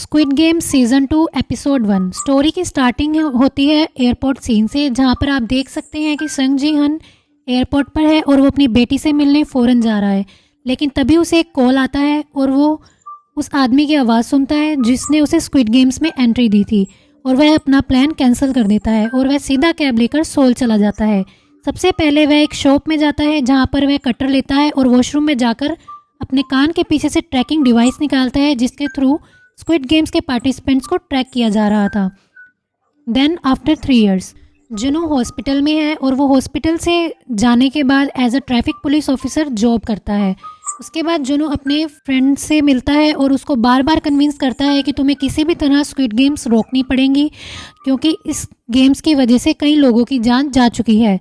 Squid game season 2 episode 1। Story की starting होती है एयरपोर्ट सीन से, जहां पर आप देख सकते हैं कि संग जी हन एयरपोर्ट पर है और वो अपनी बेटी से मिलने फ़ौरन जा रहा है। लेकिन तभी उसे एक कॉल आता है और वो उस आदमी की आवाज़ सुनता है जिसने उसे स्क्विड गेम्स में एंट्री दी थी, और वह अपना प्लान कैंसिल कर देता है और वह सीधा कैब लेकर सोल चला जाता है। सबसे पहले वह एक शॉप में जाता है जहाँ पर वह कटर लेता है और वॉशरूम में जाकर अपने कान के पीछे से ट्रैकिंग डिवाइस निकालता है जिसके थ्रू स्क्विड गेम्स के पार्टिसिपेंट्स को ट्रैक किया जा रहा था। Then after 3 years Junu hospital में है और वो हॉस्पिटल से जाने के बाद as a traffic police officer job करता है। उसके बाद जुनू अपने फ्रेंड से मिलता है और उसको बार बार कन्विंस करता है कि तुम्हें किसी भी तरह स्क्विड गेम्स रोकनी पड़ेंगी, क्योंकि इस गेम्स की वजह से कई लोगों की जान जा चुकी है।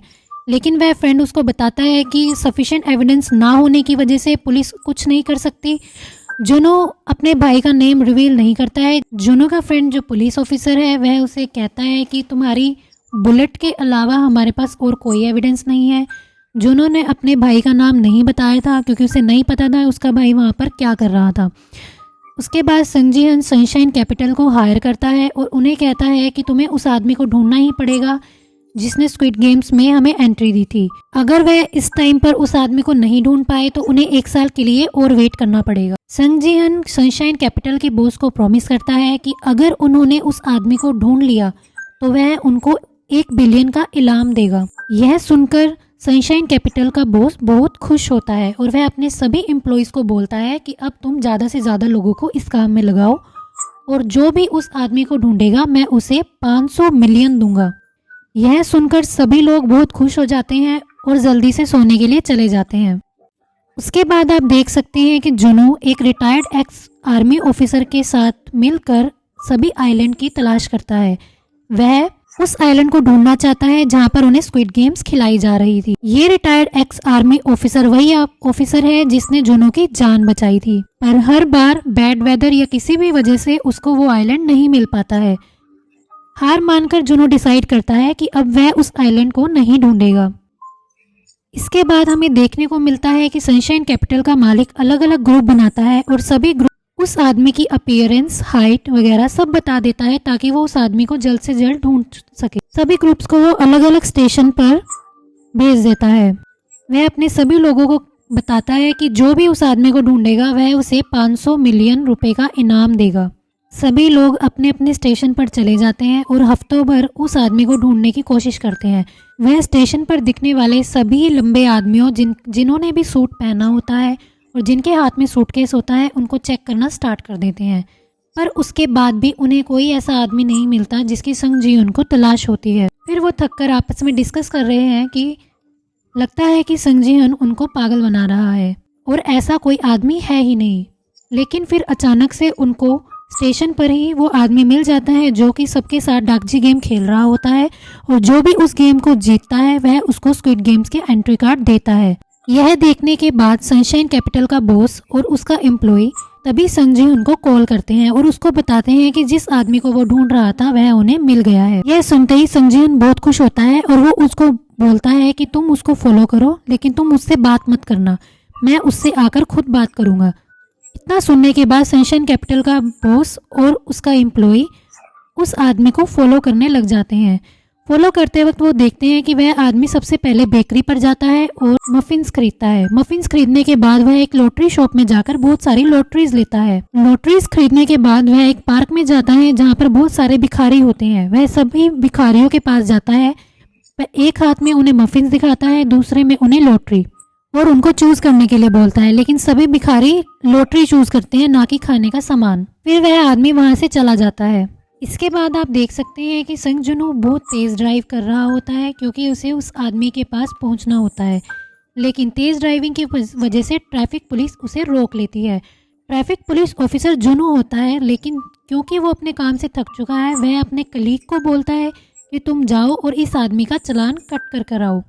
लेकिन वह फ्रेंड उसको बताता है कि सफिशिएंट एविडेंस ना होने की वजह से पुलिस कुछ नहीं कर सकती। जुनो अपने भाई का नेम रिवील नहीं करता है। जुनो का फ्रेंड जो पुलिस ऑफिसर है वह उसे कहता है कि तुम्हारी बुलेट के अलावा हमारे पास और कोई एविडेंस नहीं है। जुनो ने अपने भाई का नाम नहीं बताया था क्योंकि उसे नहीं पता था उसका भाई वहाँ पर क्या कर रहा था। उसके बाद संग जी हन सनशाइन कैपिटल को हायर करता है और उन्हें कहता है कि तुम्हें उस आदमी को ढूंढना ही पड़ेगा जिसने स्क्विड गेम्स में हमें एंट्री दी थी। अगर वह इस टाइम पर उस आदमी को नहीं ढूंढ पाए तो उन्हें 1 साल के लिए और वेट करना पड़ेगा। संग जी हन सनशाइन कैपिटल के बॉस को प्रॉमिस करता है कि अगर उन्होंने उस आदमी को ढूंढ लिया तो वह उनको 1 बिलियन का इनाम देगा। यह सुनकर सनशाइन कैपिटल का बॉस बहुत खुश होता है और वह अपने सभी एम्प्लॉयज़ को बोलता है कि अब तुम ज़्यादा से ज़्यादा लोगों को इस काम में लगाओ और जो भी उस आदमी को ढूंढेगा मैं उसे 500 मिलियन दूंगा। यह सुनकर सभी लोग बहुत खुश हो जाते हैं और जल्दी से सोने के लिए चले जाते हैं। उसके बाद आप देख सकते हैं कि जुनू एक रिटायर्ड एक्स आर्मी ऑफिसर के साथ मिलकर सभी आइलैंड की तलाश करता है। वह उस आइलैंड को ढूंढना चाहता है जहां पर उन्हें स्क्विड गेम्स खिलाई जा रही थी। ये रिटायर्ड एक्स आर्मी ऑफिसर वही ऑफिसर है जिसने जुनू की जान बचाई थी, पर हर बार बैड वेदर या किसी भी वजह से उसको वो आइलैंड नहीं मिल पाता है। हार मानकर जुनू डिसाइड करता है कि अब वह उस आइलैंड को नहीं ढूंढेगा। इसके बाद हमें देखने को मिलता है कि सनशाइन कैपिटल का मालिक अलग अलग ग्रुप बनाता है और सभी ग्रुप उस आदमी की अपीयरेंस, हाइट वगैरह सब बता देता है ताकि वो उस आदमी को जल्द से जल्द ढूंढ सके। सभी ग्रुप्स को वो अलग अलग स्टेशन पर भेज देता है। वह अपने सभी लोगों को बताता है कि जो भी उस आदमी को ढूंढेगा वह उसे 500 मिलियन रुपए का इनाम देगा। सभी लोग अपने अपने स्टेशन पर चले जाते हैं और हफ्तों भर उस आदमी को ढूंढने की कोशिश करते हैं। वह स्टेशन पर दिखने वाले सभी लंबे आदमियों जिन्होंने भी सूट पहना होता है और जिनके हाथ में सूटकेस होता है उनको चेक करना स्टार्ट कर देते हैं, पर उसके बाद भी उन्हें कोई ऐसा आदमी नहीं मिलता जिसकी संग जी उनको तलाश होती है। फिर वो थककर आपस में डिस्कस कर रहे हैं कि लगता है कि संग जी हन उनको पागल बना रहा है और ऐसा कोई आदमी है ही नहीं। लेकिन फिर अचानक से उनको स्टेशन पर ही वो आदमी मिल जाता है जो कि सबके साथ डाकजी गेम खेल रहा होता है, और जो भी उस गेम को जीतता है वह उसको स्क्विड गेम्स के एंट्री कार्ड देता है। यह देखने के बाद सनशाइन कैपिटल का बॉस और उसका एम्प्लॉय तभी संग जी उनको कॉल करते हैं और उसको बताते हैं कि जिस आदमी को वो ढूंढ रहा था वह उन्हें मिल गया है। यह सुनते ही संग जी बहुत खुश होता है और वो उसको बोलता है कि तुम उसको फॉलो करो लेकिन तुम उससे बात मत करना, मैं उससे आकर खुद बात करूंगा। इतना सुनने के बाद सनशाइन कैपिटल का बॉस और उसका एम्प्लॉय उस आदमी को फॉलो करने लग जाते हैं। फॉलो करते वक्त वो देखते हैं कि वह आदमी सबसे पहले बेकरी पर जाता है और मफिन्स खरीदता है। मफिन्स खरीदने के बाद वह एक लॉटरी शॉप में जाकर बहुत सारी लॉटरीज लेता है। लॉटरीज खरीदने के बाद वह एक पार्क में जाता है जहाँ पर बहुत सारे भिखारी होते हैं। वह सभी भिखारियों के पास जाता है, एक हाथ में उन्हें मफिन्स दिखाता है, दूसरे में उन्हें लॉटरी, और उनको चूज करने के लिए बोलता है। लेकिन सभी भिखारी लॉटरी चूज करते हैं, ना कि खाने का सामान। फिर वह आदमी वहां से चला जाता है। इसके बाद आप देख सकते हैं कि संग जुनू बहुत तेज ड्राइव कर रहा होता है क्योंकि उसे उस आदमी के पास पहुंचना होता है। लेकिन तेज ड्राइविंग की वजह से ट्रैफिक पुलिस उसे रोक लेती है। ट्रैफिक पुलिस ऑफिसर जुनू होता है, लेकिन क्योंकि वो अपने काम से थक चुका है वह अपने कलीग को बोलता है कि तुम जाओ और इस आदमी का चालान कट कर आओ।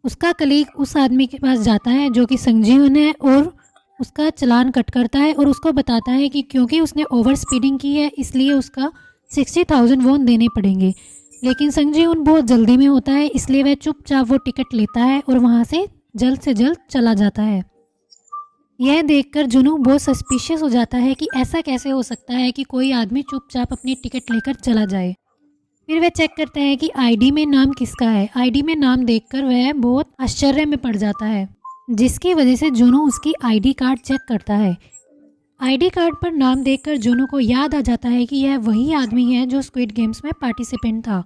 उसका कलीग उस आदमी के पास जाता है जो कि संग जी हन है और उसका चालान कट करता है और उसको बताता है कि क्योंकि उसने ओवर स्पीडिंग की है इसलिए उसका 60,000 वॉन देने पड़ेंगे। लेकिन संग जी उन बहुत जल्दी में होता है, इसलिए वह चुपचाप वो टिकट लेता है और वहाँ से जल्द चला जाता है। यह देखकर जुनू बहुत सस्पिशियस हो जाता है कि ऐसा कैसे हो सकता है कि कोई आदमी चुपचाप अपनी टिकट लेकर चला जाए। फिर वह चेक करता है कि आईडी में नाम किसका है। आईडी में नाम देखकर वह बहुत आश्चर्य में पड़ जाता है, जिसकी वजह से जुनू उसकी आईडी कार्ड चेक करता है। आईडी कार्ड पर नाम देखकर जुनू को याद आ जाता है कि यह वही आदमी है जो स्क्विड गेम्स में पार्टिसिपेंट था।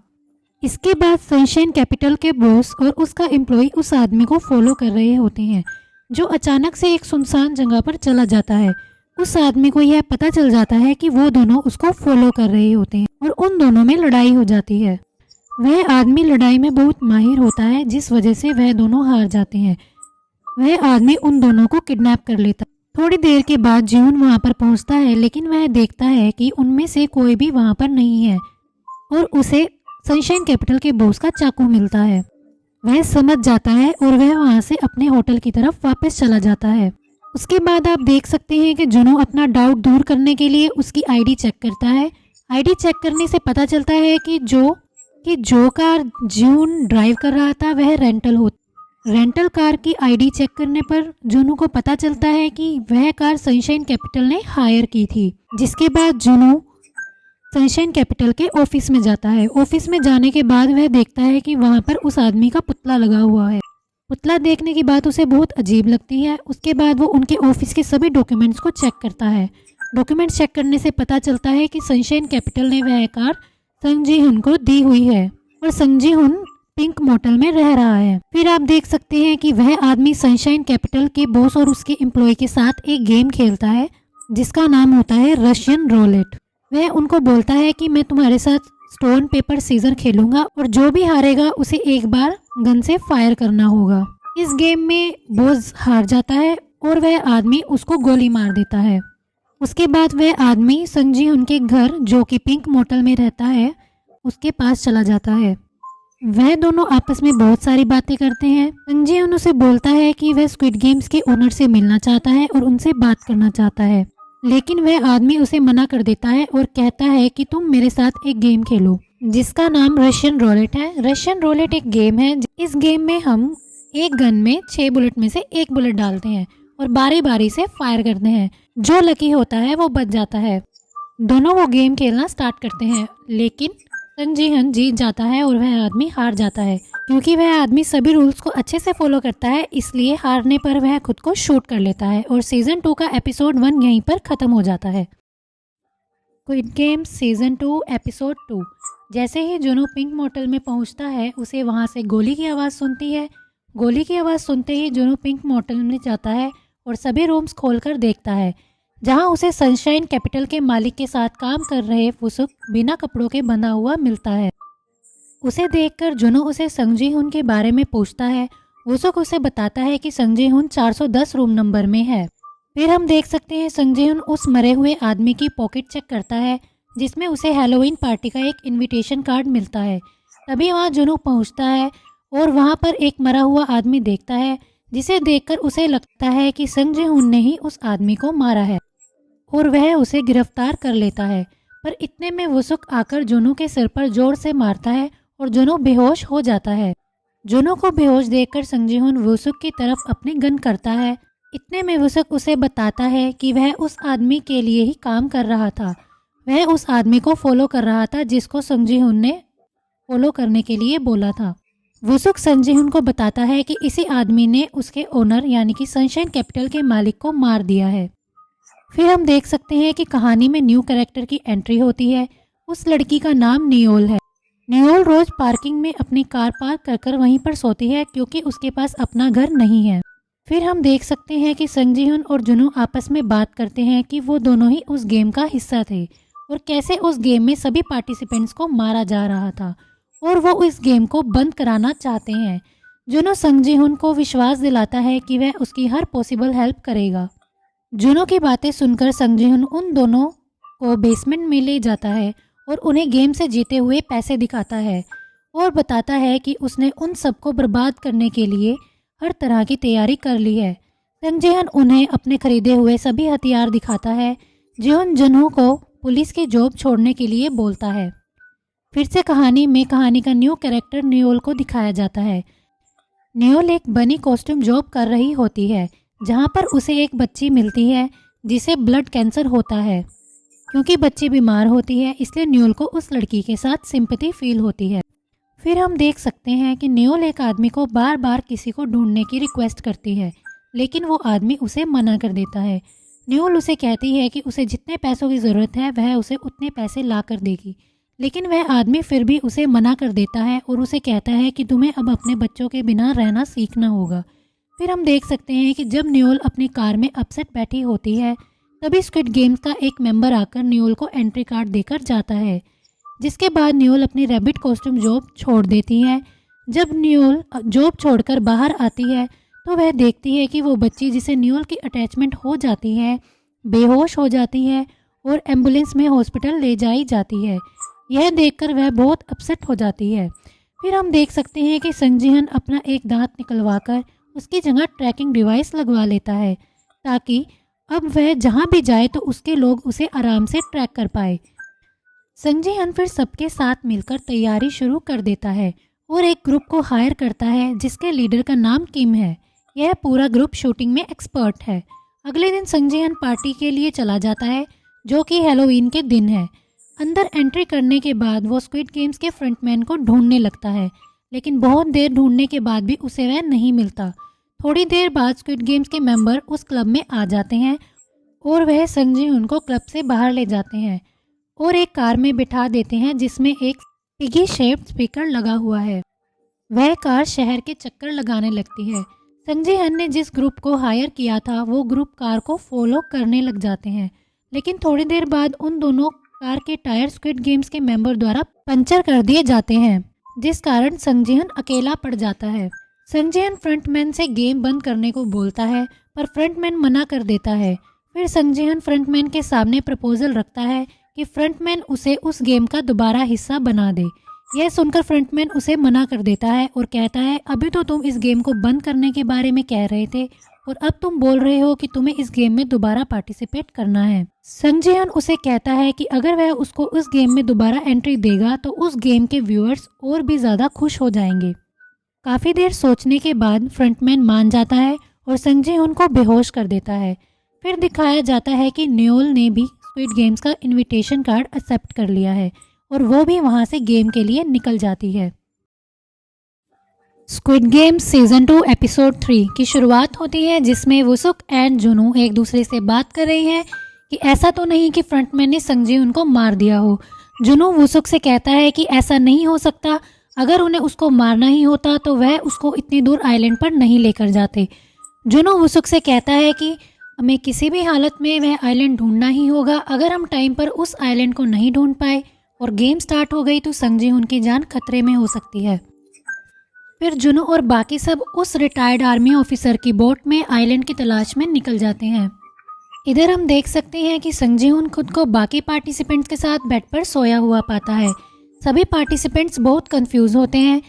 इसके बाद सनशाइन कैपिटल के बॉस और उसका एम्प्लॉय उस आदमी को फॉलो कर रहे होते हैं, जो अचानक से एक सुनसान जगह पर चला जाता है। उस आदमी को यह पता चल जाता है कि वो दोनों उसको फॉलो कर रहे होते हैं और उन दोनों में लड़ाई हो जाती है। वह आदमी लड़ाई में बहुत माहिर होता है, जिस वजह से वह दोनों हार जाते हैं। वह आदमी उन दोनों को किडनैप कर लेता है। थोड़ी देर के बाद जीवन वहां पर पहुंचता है, लेकिन वह देखता है कि उनमें से कोई भी वहां पर नहीं है और उसे सनशाइन कैपिटल के बॉस का चाकू मिलता है। वह समझ जाता है और वह वहां से अपने होटल की तरफ वापस चला जाता है। उसके बाद आप देख सकते हैं कि जुनू अपना डाउट दूर करने के लिए उसकी आईडी चेक करता है। आईडी चेक करने से पता चलता है कि जो कार जून ड्राइव कर रहा था वह रेंटल कार की आईडी चेक करने पर जुनू को पता चलता है कि वह कार सनशाइन कैपिटल ने हायर की थी। जिसके बाद जुनू सनशाइन कैपिटल के ऑफिस में जाता है। ऑफिस में जाने के बाद वह देखता है कि वहां पर उस आदमी का पुतला लगा हुआ है। पुतला देखने की बात उसे बहुत अजीब लगती है। उसके बाद वो उनके ऑफिस के सभी डॉक्यूमेंट्स को चेक करता है। डॉक्यूमेंट्स चेक करने से पता चलता है कि सनशाइन कैपिटल ने वह कार संग जी हुन को दी हुई है और संग जी हुन पिंक मोटल में रह रहा है। फिर आप देख सकते हैं कि वह आदमी सनशाइन कैपिटल के बॉस और उसके एम्प्लॉय के साथ एक गेम खेलता है जिसका नाम होता है रशियन रोलेट। वह उनको बोलता है कि मैं तुम्हारे साथ स्टोन पेपर सीजर खेलूंगा और जो भी हारेगा उसे एक बार गन से फायर करना होगा। इस गेम में बॉस हार जाता है और वह आदमी उसको गोली मार देता है। उसके बाद वह आदमी संजी उनके घर, जो कि पिंक मोटल में रहता है, उसके पास चला जाता है। वह दोनों आपस में बहुत सारी बातें करते हैं। संजी उसे बोलता है कि वह स्क्विड गेम्स के ओनर से मिलना चाहता है और उनसे बात करना चाहता है, लेकिन वह आदमी उसे मना कर देता है और कहता है कि तुम मेरे साथ एक गेम खेलो जिसका नाम रशियन रोलेट है। रशियन रोलेट एक गेम है। इस गेम में हम एक गन में 6 बुलेट में से एक बुलेट डालते हैं और बारी बारी से फायर करते हैं। जो लकी होता है वो बच जाता है। दोनों वो गेम खेलना स्टार्ट करते हैं, लेकिन संजी हन जीत जाता है और वह आदमी हार जाता है। क्योंकि वह आदमी सभी रूल्स को अच्छे से फॉलो करता है, इसलिए हारने पर वह खुद को शूट कर लेता है और सीजन 2 का एपिसोड 1 यहीं पर खत्म हो जाता है। Squid games season 2 episode 2। जैसे ही जुनू पिंक मोटल में पहुंचता है, उसे वहां से गोली की आवाज़ सुनती है। गोली की आवाज़ सुनते ही जुनू पिंक मोटल में जाता है और सभी रूम्स खोलकर देखता है, जहां उसे सनशाइन कैपिटल के मालिक के साथ काम कर रहे वुसुक बिना कपड़ों के बंधा हुआ मिलता है। उसे देखकर जुनू उसे संजी हुन के बारे में पूछता है। वुसुक उसे बताता है कि संजी हुन 410 रूम नंबर में है। फिर हम देख सकते हैं संजी हुन उस मरे हुए आदमी की पॉकेट चेक करता है, जिसमें उसे हैलोवीन पार्टी का एक इनविटेशन कार्ड मिलता है। तभी वहाँ जुनू पहुँचता है और वहाँ पर एक मरा हुआ आदमी देखता है, जिसे देखकर उसे लगता है कि संजी हुन ने ही उस आदमी को मारा है और वह उसे गिरफ्तार कर लेता है। पर इतने में वुसुक आकर जुनू के सिर पर जोर से मारता है और जुनू बेहोश हो जाता है। जुनू को बेहोश देखकर संजी हुन वुसुक की तरफ अपनी गन करता है। इतने में वुसुक उसे बताता है कि वह उस आदमी के लिए ही काम कर रहा था। वह उस आदमी को फॉलो कर रहा था जिसको संजी हुन ने फॉलो करने के लिए बोला था। वुसुक संजी हुन को बताता है कि इसी आदमी ने उसके ओनर यानी कि सनशाइन कैपिटल के मालिक को मार दिया है। फिर हम देख सकते हैं कि कहानी में न्यू कैरेक्टर की एंट्री होती है। उस लड़की का नाम नियोल है। नियोल रोज पार्किंग में अपनी कार पार्क कर वहीं पर सोती है, क्योंकि उसके पास अपना घर नहीं है। फिर हम देख सकते हैं कि संजी हुन और जुनू आपस में बात करते हैं कि वो दोनों ही उस गेम का हिस्सा थे और कैसे उस गेम में सभी पार्टिसिपेंट्स को मारा जा रहा था और वो इस गेम को बंद कराना चाहते हैं। जुनू संजी हुन को विश्वास दिलाता है कि वह उसकी हर पॉसिबल हेल्प करेगा। जुनू की बातें सुनकर संजी हुन उन दोनों को बेसमेंट में ले जाता है और उन्हें गेम से जीते हुए पैसे दिखाता है और बताता है कि उसने उन सबको बर्बाद करने के लिए हर तरह की तैयारी कर ली है। संजी हुन उन्हें अपने खरीदे हुए सभी हथियार दिखाता है। जिहुन जुनू को पुलिस की जॉब छोड़ने के लिए बोलता है। फिर से कहानी का न्यू कैरेक्टर नियोल को दिखाया जाता है। नियोल एक बनी कॉस्ट्यूम जॉब कर रही होती है, जहाँ पर उसे एक बच्ची मिलती है जिसे ब्लड कैंसर होता है। क्योंकि बच्ची बीमार होती है इसलिए न्यूल को उस लड़की के साथ सिंपैथी फील होती है। फिर हम देख सकते हैं कि न्यूल एक आदमी को बार बार किसी को ढूंढने की रिक्वेस्ट करती है, लेकिन वो आदमी उसे मना कर देता है। न्यूल उसे कहती है कि उसे जितने पैसों की ज़रूरत है वह उसे उतने पैसे ला कर देगी, लेकिन वह आदमी फिर भी उसे मना कर देता है और उसे कहता है कि तुम्हें अब अपने बच्चों के बिना रहना सीखना होगा। फिर हम देख सकते हैं कि जब न्यूल अपनी कार में अपसेट बैठी होती है तभी स्क्विड गेम्स का एक मेंबर आकर न्यूल को एंट्री कार्ड देकर जाता है, जिसके बाद न्यूल अपनी रैबिट कॉस्ट्यूम जॉब छोड़ देती है। जब न्यूल जॉब छोड़कर बाहर आती है तो वह देखती है कि वो बच्ची जिसे न्यूल की अटैचमेंट हो जाती है बेहोश हो जाती है और एम्बुलेंस में हॉस्पिटल ले जाई जाती है। यह देखकर वह बहुत अपसेट हो जाती है। फिर हम देख सकते हैं कि संग जी हन अपना एक दांत निकलवाकर उसकी जगह ट्रैकिंग डिवाइस लगवा लेता है ताकि अब वह जहाँ भी जाए तो उसके लोग उसे आराम से ट्रैक कर पाए। संग जी हन फिर सबके साथ मिलकर तैयारी शुरू कर देता है और एक ग्रुप को हायर करता है जिसके लीडर का नाम किम है। यह पूरा ग्रुप शूटिंग में एक्सपर्ट है। अगले दिन संग जी हन पार्टी के लिए चला जाता है जो कि हैलोवीन के दिन है। अंदर एंट्री करने के बाद वो स्क्विड गेम्स के फ्रंटमैन को ढूंढने लगता है, लेकिन बहुत देर ढूंढने के बाद भी उसे वह नहीं मिलता। थोड़ी देर बाद स्क्विड गेम्स के मेंबर उस क्लब में आ जाते हैं और वह संग जी उनको क्लब से बाहर ले जाते हैं और एक कार में बिठा देते हैं जिसमें एक पिगी शेप्ड स्पीकर लगा हुआ है। वह कार शहर के चक्कर लगाने लगती है। संग जी हन ने जिस ग्रुप को हायर किया था वो ग्रुप कार को फॉलो करने लग जाते हैं, लेकिन थोड़ी देर बाद उन दोनों कार के टायर स्क्विड गेम्स के मेंबर द्वारा पंचर कर दिए जाते हैं, जिस कारण संग जी हन अकेला पड़ जाता है। संग जी हन फ्रंटमैन से गेम बंद करने को बोलता है पर फ्रंटमैन मना कर देता है। फिर संग जी हन फ्रंटमैन के सामने प्रपोजल रखता है कि फ्रंटमैन उसे उस गेम का दोबारा हिस्सा बना दे। यह सुनकर फ्रंटमैन उसे मना कर देता है और कहता है अभी तो तुम इस गेम को बंद करने के बारे में कह रहे थे और अब तुम बोल रहे हो कि तुम्हें इस गेम में दोबारा पार्टिसिपेट करना है। संग जी हन उसे कहता है कि अगर वह उसको उस गेम में दोबारा एंट्री देगा तो उस गेम के व्यूअर्स और भी ज़्यादा खुश हो जाएंगे। काफ़ी देर सोचने के बाद फ्रंटमैन मान जाता है और संग जी हन को बेहोश कर देता है। फिर दिखाया जाता है कि न्यूल ने भी स्क्विड गेम्स का इनविटेशन कार्ड एक्सेप्ट कर लिया है और वो भी वहाँ से गेम के लिए निकल जाती है। स्क्विड गेम्स सीजन 2 एपिसोड 3 की शुरुआत होती है जिसमें वुसुक एंड जुनू एक दूसरे से बात कर रही हैं कि ऐसा तो नहीं कि फ्रंटमैन ने संग जी उनको मार दिया हो। जुनू वुसुक से कहता है कि ऐसा नहीं हो सकता, अगर उन्हें उसको मारना ही होता तो वह उसको इतनी दूर आइलैंड पर नहीं लेकर जाते। जुनू वुसुक से कहता है कि हमें किसी भी हालत में वह आइलैंड ढूंढना ही होगा। अगर हम टाइम पर उस आइलैंड को नहीं ढूंढ पाए और गेम स्टार्ट हो गई तो संग जी उनकी जान खतरे में हो सकती है। फिर जुनू और बाकी सब उस रिटायर्ड आर्मी ऑफिसर की बोट में आइलैंड की तलाश में निकल जाते हैं। इधर हम देख सकते हैं कि संग जी हुन खुद को बाकी पार्टिसिपेंट्स के साथ बेड पर सोया हुआ पाता है। सभी पार्टिसिपेंट्स बहुत कंफ्यूज होते हैं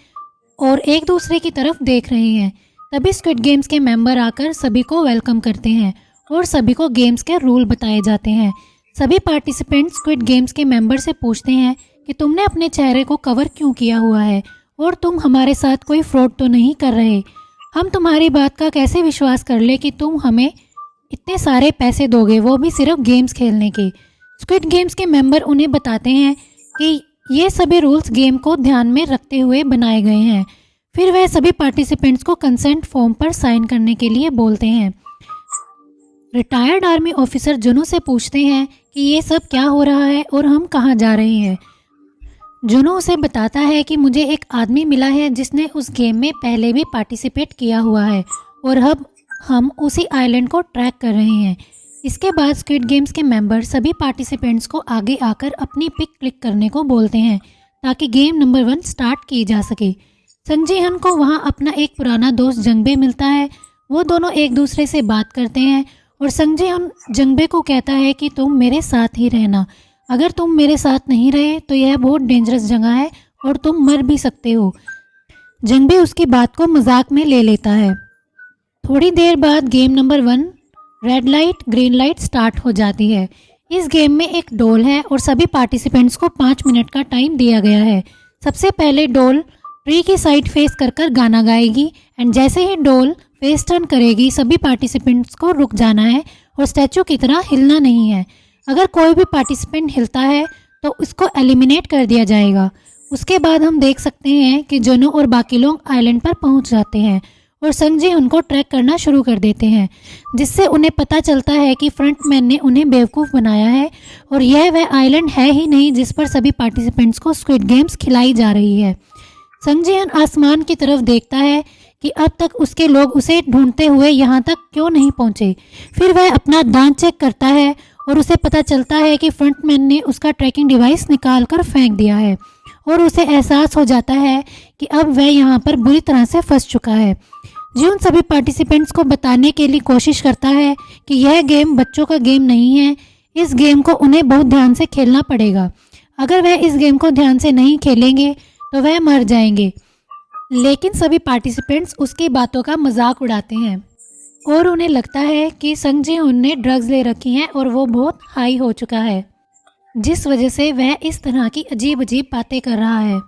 और एक दूसरे की तरफ देख रहे हैं। तभी स्क्विड गेम्स के मेंबर आकर सभी को वेलकम करते हैं और सभी को गेम्स के रूल बताए जाते हैं। सभी पार्टिसिपेंट्स स्क्विड गेम्स के मेंबर से पूछते हैं कि तुमने अपने चेहरे को कवर क्यों किया हुआ है और तुम हमारे साथ कोई फ्रॉड तो नहीं कर रहे। हम तुम्हारी बात का कैसे विश्वास कर ले कि तुम हमें इतने सारे पैसे दोगे, वो भी सिर्फ गेम्स खेलने के। स्क्विड गेम्स के मेंबर उन्हें बताते हैं कि ये सभी रूल्स गेम को ध्यान में रखते हुए बनाए गए हैं। फिर वह सभी पार्टिसिपेंट्स को कंसेंट फॉर्म पर साइन करने के लिए बोलते हैं। रिटायर्ड आर्मी ऑफिसर जुनू से पूछते हैं कि ये सब क्या हो रहा है और हम कहाँ जा रहे हैं। जुनू उसे बताता है कि मुझे एक आदमी मिला है जिसने उस गेम में पहले भी पार्टिसिपेट किया हुआ है और अब हम उसी आइलैंड को ट्रैक कर रहे हैं। इसके बाद स्क्विड गेम्स के मेंबर सभी पार्टिसिपेंट्स को आगे आकर अपनी पिक क्लिक करने को बोलते हैं ताकि गेम नंबर 1 स्टार्ट की जा सके। संग जी हन को वहाँ अपना एक पुराना दोस्त जंगबे मिलता है। वो दोनों एक दूसरे से बात करते हैं और संग जी हन जंगबे को कहता है कि तुम मेरे साथ ही रहना, अगर तुम मेरे साथ नहीं रहे तो यह बहुत डेंजरस जगह है और तुम मर भी सकते हो। जंगबे उसकी बात को मजाक में ले लेता है। थोड़ी देर बाद game number 1 red light green light start हो जाती है। इस गेम में एक डोल है और सभी पार्टिसिपेंट्स को 5 मिनट का टाइम दिया गया है। सबसे पहले डोल ट्री की साइड फेस कर कर गाना गाएगी एंड जैसे ही डोल फेस टर्न करेगी, सभी पार्टिसिपेंट्स को रुक जाना है और स्टैचू की तरह हिलना नहीं है। अगर कोई भी पार्टिसिपेंट हिलता है तो उसको एलिमिनेट कर दिया जाएगा। उसके बाद हम देख सकते हैं कि जुनू और बाकी लोग आइलैंड पर पहुंच जाते हैं और संग जी उनको ट्रैक करना शुरू कर देते हैं, जिससे उन्हें पता चलता है कि फ्रंटमैन ने उन्हें बेवकूफ़ बनाया है और यह वह आइलैंड है ही नहीं जिस पर सभी पार्टिसिपेंट्स को स्क्विड गेम्स खिलाई जा रही है। संग जी आसमान की तरफ देखता है कि अब तक उसके लोग उसे ढूंढते हुए यहाँ तक क्यों नहीं पहुँचे। फिर वह अपना दांत चेक करता है और उसे पता चलता है कि फ्रंटमैन ने उसका ट्रैकिंग डिवाइस निकाल कर फेंक दिया है और उसे एहसास हो जाता है कि अब वह यहाँ पर बुरी तरह से फंस चुका है। जिन सभी पार्टिसिपेंट्स को बताने के लिए कोशिश करता है कि यह गेम बच्चों का गेम नहीं है, इस गेम को उन्हें बहुत ध्यान से खेलना पड़ेगा। अगर वह इस गेम को ध्यान से नहीं खेलेंगे तो वह मर जाएंगे। लेकिन सभी पार्टिसिपेंट्स उसकी बातों का मजाक उड़ाते हैं और उन्हें लगता है कि संग जी ने ड्रग्स ले रखी हैं और वो बहुत हाई हो चुका है, जिस वजह से वह इस तरह की अजीब अजीब बातें कर रहा है।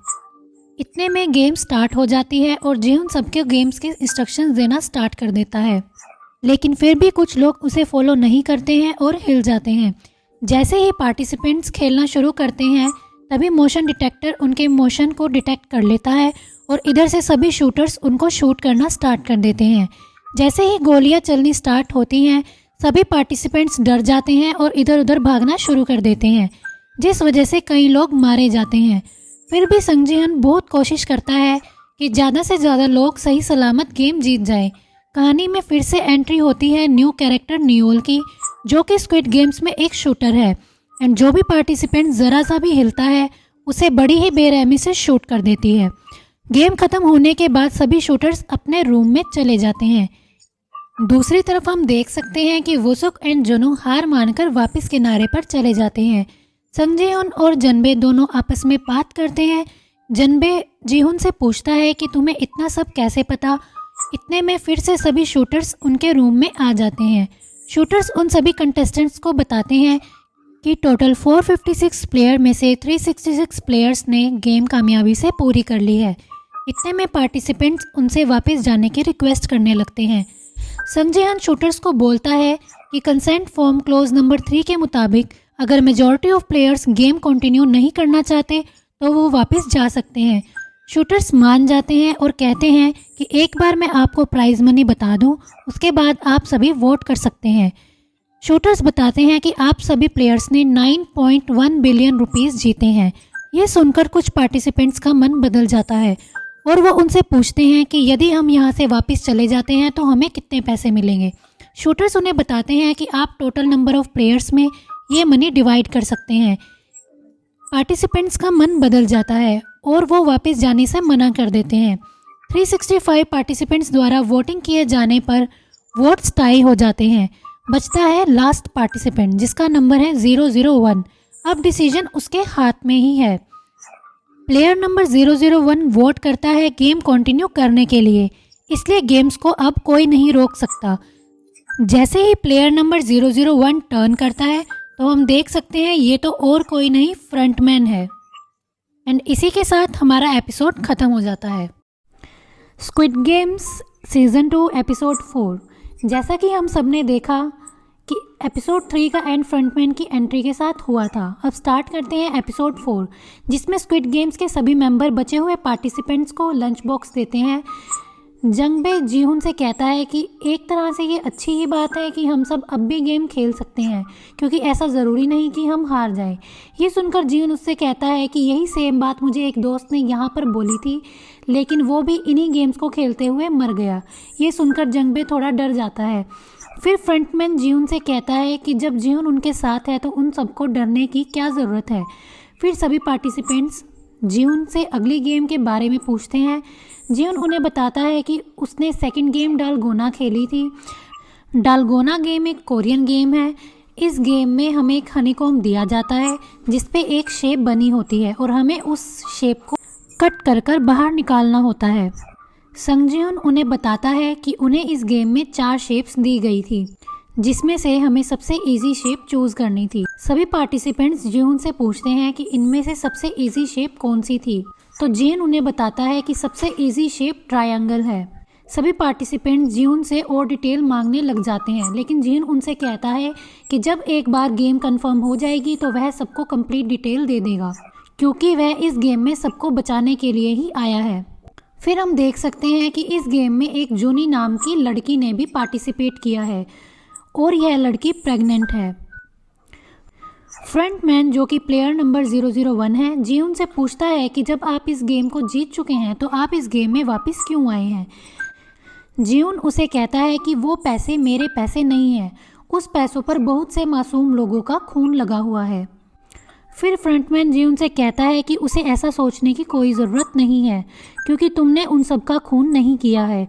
इतने में गेम स्टार्ट हो जाती है और जिहुन सबके गेम्स के इंस्ट्रक्शंस देना स्टार्ट कर देता है, लेकिन फिर भी कुछ लोग उसे फॉलो नहीं करते हैं और हिल जाते हैं। जैसे ही पार्टिसिपेंट्स खेलना शुरू करते हैं तभी मोशन डिटेक्टर उनके मोशन को डिटेक्ट कर लेता है और इधर से सभी शूटर्स उनको शूट करना स्टार्ट कर देते हैं। जैसे ही गोलियां चलनी स्टार्ट होती हैं सभी पार्टिसिपेंट्स डर जाते हैं और इधर उधर भागना शुरू कर देते हैं, जिस वजह से कई लोग मारे जाते हैं। फिर भी संग जी बहुत कोशिश करता है कि ज़्यादा से ज़्यादा लोग सही सलामत गेम जीत जाए। कहानी में फिर से एंट्री होती है न्यू कैरेक्टर नियोल की, जो कि स्क्विड गेम्स में एक शूटर है एंड जो भी पार्टिसिपेंट ज़रा सा भी हिलता है उसे बड़ी ही बेरहमी से शूट कर देती है। गेम ख़त्म होने के बाद सभी शूटर्स अपने रूम में चले जाते हैं। दूसरी तरफ हम देख सकते हैं कि वुसुक एंड जुनू हार मानकर वापस किनारे पर चले जाते हैं। संग जीहुन और जनबे दोनों आपस में बात करते हैं। जनबे जीहुन से पूछता है कि तुम्हें इतना सब कैसे पता। इतने में फिर से सभी शूटर्स उनके रूम में आ जाते हैं। शूटर्स उन सभी कंटेस्टेंट्स को बताते हैं कि टोटल 456 प्लेयर में से 366 प्लेयर्स ने गेम कामयाबी से पूरी कर ली है। इतने में पार्टिसिपेंट्स उनसे वापस जाने की रिक्वेस्ट करने लगते हैं। संग जीहुन शूटर्स को बोलता है कि कंसेंट फॉर्म क्लोज नंबर 3 के मुताबिक अगर majority of players game continue नहीं करना चाहते तो वो वापस जा सकते हैं। शूटर्स मान जाते हैं और कहते हैं कि एक बार मैं आपको प्राइज़ मनी बता दूं, उसके बाद आप सभी वोट कर सकते हैं। शूटर्स बताते हैं कि आप सभी प्लेयर्स ने 9.1 बिलियन रुपीस जीते हैं। ये सुनकर कुछ पार्टिसिपेंट्स का मन बदल जाता है और वो उनसे पूछते हैं कि यदि हम यहाँ से वापस चले जाते हैं तो हमें कितने पैसे मिलेंगे। शूटर्स उन्हें बताते हैं कि आप टोटल नंबर ऑफ प्लेयर्स में ये मनी डिवाइड कर सकते हैं। पार्टिसिपेंट्स का मन बदल जाता है और वो वापस जाने से मना कर देते हैं। 365 पार्टिसिपेंट्स द्वारा वोटिंग किए जाने पर वोट्स टाई हो जाते हैं। बचता है लास्ट पार्टिसिपेंट जिसका नंबर है 001। अब डिसीजन उसके हाथ में ही है। प्लेयर नंबर 001 वोट करता है गेम कंटिन्यू करने के लिए, इसलिए गेम्स को अब कोई नहीं रोक सकता। जैसे ही प्लेयर नंबर 001 टर्न करता है तो हम देख सकते हैं ये तो और कोई नहीं फ्रंटमैन है। एंड इसी के साथ हमारा एपिसोड ख़त्म हो जाता है। Squid games season 2 episode 4। जैसा कि हम सब ने देखा कि एपिसोड 3 का एंड फ्रंटमैन की एंट्री के साथ हुआ था। अब स्टार्ट करते हैं एपिसोड 4, जिसमें स्क्विड गेम्स के सभी मेंबर बचे हुए पार्टिसिपेंट्स को लंच बॉक्स देते हैं। जंगबे जीहुन से कहता है कि एक तरह से ये अच्छी ही बात है कि हम सब अब भी गेम खेल सकते हैं, क्योंकि ऐसा ज़रूरी नहीं कि हम हार जाएं। ये सुनकर जीहुन उससे कहता है कि यही सेम बात मुझे एक दोस्त ने यहाँ पर बोली थी, लेकिन वो भी इन्हीं गेम्स को खेलते हुए मर गया। ये सुनकर जंगबे थोड़ा डर जाता है। फिर फ्रंटमैन जीहुन से कहता है कि जब जीहुन उनके साथ है तो उन सबको डरने की क्या ज़रूरत है। फिर सभी पार्टिसिपेंट्स जीहुन से अगली गेम के बारे में पूछते हैं। जीहुन उन्हें बताता है कि उसने सेकंड गेम डालगोना खेली थी। डालगोना गेम एक कोरियन गेम है। इस गेम में हमें एक हनीकॉम्ब दिया जाता है जिस पे एक शेप बनी होती है और हमें उस शेप को कट कर कर बाहर निकालना होता है। संग जीहुन उन्हें बताता है कि उन्हें इस गेम में 4 शेप्स दी गई थी, जिसमें से हमें सबसे इजी शेप चूज़ करनी थी। सभी पार्टिसिपेंट्स जीहुन से पूछते हैं कि इनमें से सबसे इजी शेप कौन सी थी, तो जीहुन उन्हें बताता है कि सबसे इजी शेप ट्रायंगल है। सभी पार्टिसिपेंट जिन से और डिटेल मांगने लग जाते हैं, लेकिन जिन उनसे कहता है कि जब एक बार गेम कंफर्म हो जाएगी तो वह सबको कंप्लीट डिटेल दे देगा, क्योंकि वह इस गेम में सबको बचाने के लिए ही आया है। फिर हम देख सकते हैं कि इस गेम में एक जूनी नाम की लड़की ने भी पार्टिसिपेट किया है और यह लड़की प्रेग्नेंट है। फ्रंटमैन जो कि प्लेयर नंबर 001 है, जिन से पूछता है कि जब आप इस गेम को जीत चुके हैं तो आप इस गेम में वापस क्यों आए हैं। जिन उसे कहता है कि वो पैसे मेरे पैसे नहीं हैं, उस पैसों पर बहुत से मासूम लोगों का खून लगा हुआ है। फिर फ्रंटमैन जिन से कहता है कि उसे ऐसा सोचने की कोई ज़रूरत नहीं है, क्योंकि तुमने उन सब का खून नहीं किया है।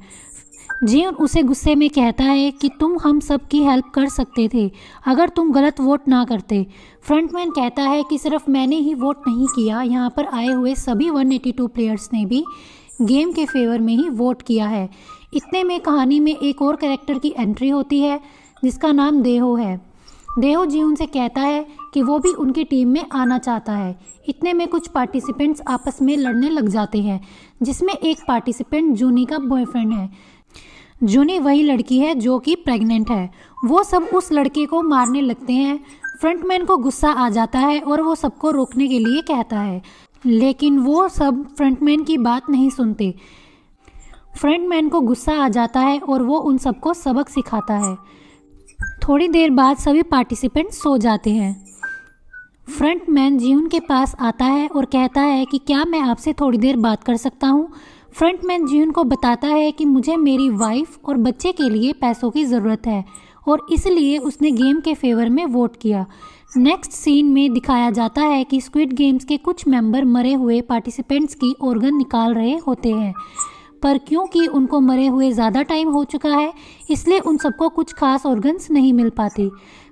जिन उसे गुस्से में कहता है कि तुम हम सब की हेल्प कर सकते थे अगर तुम गलत वोट ना करते। फ्रंटमैन कहता है कि सिर्फ मैंने ही वोट नहीं किया, यहाँ पर आए हुए सभी 182 प्लेयर्स ने भी गेम के फेवर में ही वोट किया है। इतने में कहानी में एक और कैरेक्टर की एंट्री होती है जिसका नाम देहो है। देहो जिन से कहता है कि वो भी उनकी टीम में आना चाहता है। इतने में कुछ पार्टिसिपेंट्स आपस में लड़ने लग जाते हैं, जिसमें एक पार्टिसिपेंट जूनी का बॉयफ्रेंड है। जूनी वही लड़की है जो कि प्रेग्नेंट है। वो सब उस लड़के को मारने लगते हैं। फ्रंटमैन को गुस्सा आ जाता है और वो सबको रोकने के लिए कहता है, लेकिन वो सब फ्रंटमैन की बात नहीं सुनते। फ्रंटमैन को गुस्सा आ जाता है और वो उन सबको सबक सिखाता है। थोड़ी देर बाद सभी पार्टिसिपेंट सो जाते हैं। फ्रंटमैन जिन के पास आता है और कहता है कि क्या मैं आपसे थोड़ी देर बात कर सकता हूँ। फ्रंटमैन जिन को बताता है कि मुझे मेरी वाइफ और बच्चे के लिए पैसों की ज़रूरत है और इसलिए उसने गेम के फेवर में वोट किया। नेक्स्ट सीन में दिखाया जाता है कि स्क्विड गेम्स के कुछ मेंबर मरे हुए पार्टिसिपेंट्स की ऑर्गन निकाल रहे होते हैं, पर क्योंकि उनको मरे हुए ज़्यादा टाइम हो चुका है इसलिए उन सबको कुछ खास ऑर्गन्स नहीं मिल पाती।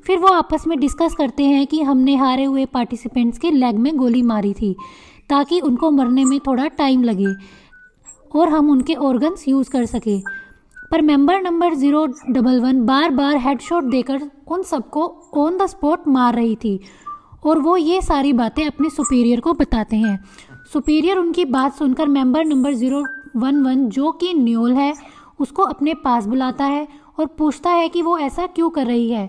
फिर वो आपस में डिस्कस करते हैं कि हमने हारे हुए पार्टिसिपेंट्स के लेग में गोली मारी थी ताकि उनको मरने में थोड़ा टाइम लगे और हम उनके ऑर्गन्स यूज़ कर सके। पर मेंबर नंबर 011 बार बार हेडशॉट देकर उन सबको ऑन द स्पॉट मार रही थी और वो ये सारी बातें अपने सुपीरियर को बताते हैं। सुपीरियर उनकी बात सुनकर मेंबर नंबर 011 जो कि न्योल है उसको अपने पास बुलाता है और पूछता है कि वो ऐसा क्यों कर रही है।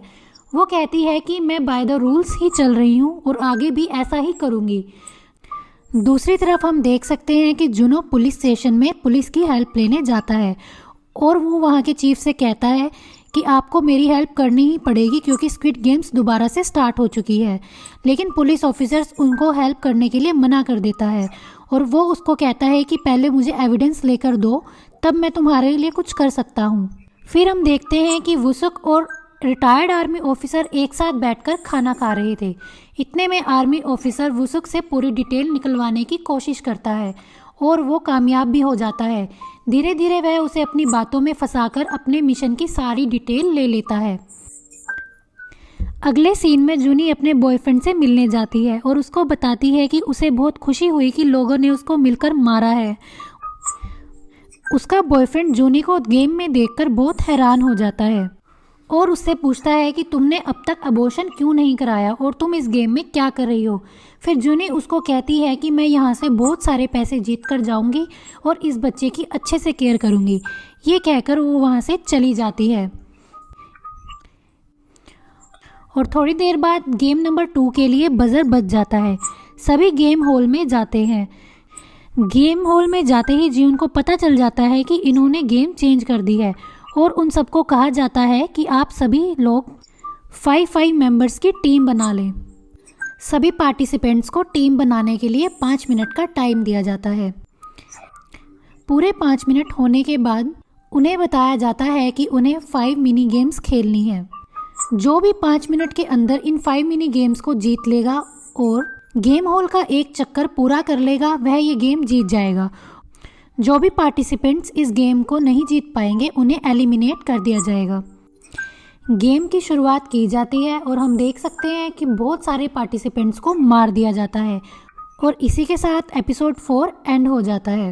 वो कहती है कि मैं बाय द रूल्स ही चल रही हूँ और आगे भी ऐसा ही करूँगी। दूसरी तरफ हम देख सकते हैं कि जुनो पुलिस स्टेशन में पुलिस की हेल्प लेने जाता है और वो वहाँ के चीफ से कहता है कि आपको मेरी हेल्प करनी ही पड़ेगी क्योंकि स्क्विड गेम्स दोबारा से स्टार्ट हो चुकी है। लेकिन पुलिस ऑफिसर्स उनको हेल्प करने के लिए मना कर देता है और वो उसको कहता है कि पहले मुझे एविडेंस लेकर दो, तब मैं तुम्हारे लिए कुछ कर सकता हूँ। फिर हम देखते हैं कि वुसुक और रिटायर्ड आर्मी ऑफिसर एक साथ बैठकर खाना खा रहे थे। इतने में आर्मी ऑफिसर वुसुक से पूरी डिटेल निकलवाने की कोशिश करता है और वो कामयाब भी हो जाता है। धीरे धीरे वह उसे अपनी बातों में फंसाकर अपने मिशन की सारी डिटेल ले लेता है। अगले सीन में जूनी अपने बॉयफ्रेंड से मिलने जाती है और उसको बताती है कि उसे बहुत खुशी हुई कि लोगों ने उसको मिलकर मारा है। उसका बॉयफ्रेंड जूनी को गेम में देखकर बहुत हैरान हो जाता है और उससे पूछता है कि तुमने अब तक अबॉर्शन क्यों नहीं कराया और तुम इस गेम में क्या कर रही हो। फिर जूनी उसको कहती है कि मैं यहाँ से बहुत सारे पैसे जीत कर जाऊँगी और इस बच्चे की अच्छे से केयर करूँगी। ये कहकर वो वहाँ से चली जाती है और थोड़ी देर बाद गेम नंबर 2 के लिए बजर बज जाता है। सभी गेम हॉल में जाते हैं। गेम हॉल में जाते ही जिन को पता चल जाता है कि इन्होंने गेम चेंज कर दी है और उन सबको कहा जाता है कि आप सभी लोग 5 मेंबर्स की टीम बना लें। सभी पार्टिसिपेंट्स को टीम बनाने के लिए 5 मिनट का टाइम दिया जाता है। पूरे 5 मिनट होने के बाद उन्हें बताया जाता है कि उन्हें 5 मिनी गेम्स खेलनी है। जो भी 5 मिनट के अंदर इन 5 मिनी गेम्स को जीत लेगा और गेम हॉल का एक चक्कर पूरा कर लेगा, वह ये गेम जीत जाएगा। जो भी पार्टिसिपेंट्स इस गेम को नहीं जीत पाएंगे उन्हें एलिमिनेट कर दिया जाएगा। गेम की शुरुआत की जाती है और हम देख सकते हैं कि बहुत सारे पार्टिसिपेंट्स को मार दिया जाता है और इसी के साथ एपिसोड 4 एंड हो जाता है।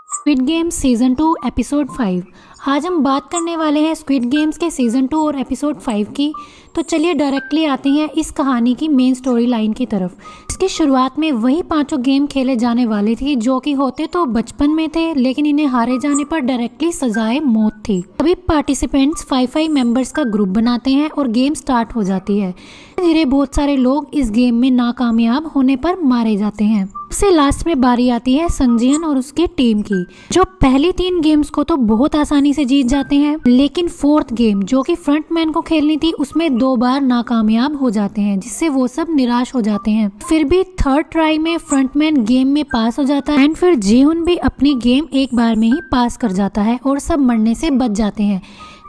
Squid game season 2 episode 5। आज हम बात करने वाले हैं स्क्विड गेम्स के सीज़न 2 और एपिसोड 5 की। तो चलिए डायरेक्टली आते हैं इस कहानी की मेन स्टोरी लाइन की तरफ। इसकी शुरुआत में वही पांचों गेम खेले जाने वाले थे जो कि होते तो बचपन में थे, लेकिन इन्हें हारे जाने पर डायरेक्टली सजाए मौत थी। सभी पार्टिसिपेंट्स 5 मेंबर्स का ग्रुप बनाते हैं और गेम स्टार्ट हो जाती है। धीरे धीरे बहुत सारे लोग इस गेम में नाकामयाब होने पर मारे जाते हैं। सबसे लास्ट में बारी आती है संजीवन और उसकी टीम की, जो पहली 3 गेम्स को तो बहुत आसानी से जीत जाते हैं, लेकिन 4th गेम जो कि फ्रंटमैन को खेलनी थी उसमें 2 बार नाकामयाब हो जाते हैं, जिससे वो सब निराश हो जाते हैं। फिर भी 3rd ट्राई में फ्रंटमैन गेम में पास हो जाता है एंड फिर जीहुन भी अपनी गेम एक बार में ही पास कर जाता है और सब मरने से बच जाते हैं।